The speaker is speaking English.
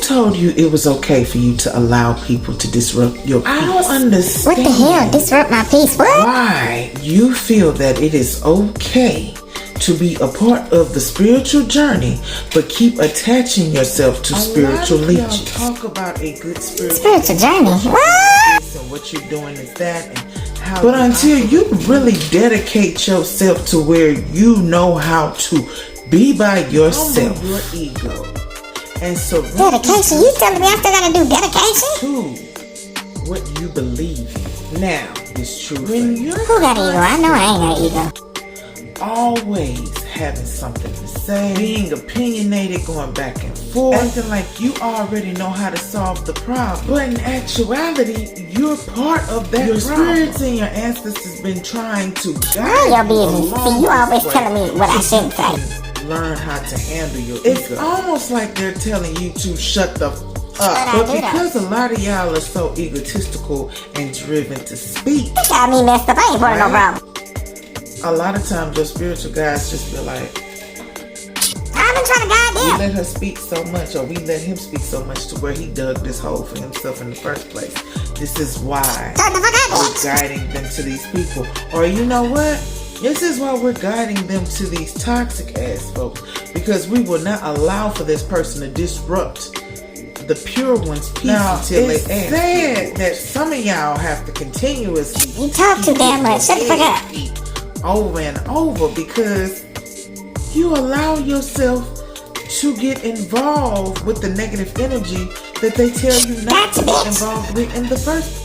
told you it was okay for you to allow people to disrupt your peace? I don't understand. What the hell? Disrupt my peace? What? Why you feel that it is okay to be a part of the spiritual journey, but keep attaching yourself to spiritual leeches. Talk about a good spiritual journey. What? And what you're doing is that, and how. But until you really dedicate yourself to where you know how to be by yourself, your ego, and so dedication. You telling me I still gotta do dedication to what you believe in. Now, it's true. Who got ego? I know I ain't got ego. Always having something to say, being opinionated, going back and forth, acting like you already know how to solve the problem. But in actuality, you're part of that your problem. Spirits and your ancestors been trying to guide your business. See, you always telling me what I shouldn't say. Learn how to handle your ego. It's almost like they're telling you to shut the up. But because a lot of y'all are so egotistical and driven to speak, you got me messed up. I ain't part of no problem. A lot of times your spiritual guides just feel like, I've been trying to guide them. We let her speak so much, or we let him speak so much to where he dug this hole for himself in the first place. This is why we're guiding them to these people. Or you know what? This is why we're guiding them to these toxic ass folks. Because we will not allow for this person to disrupt the pure one's peace until they ask. Said that some of y'all have to continuously. You talk too damn much. Shut the fuck up. Over and over, because you allow yourself to get involved with the negative energy that they tell you not to be involved with in the first place.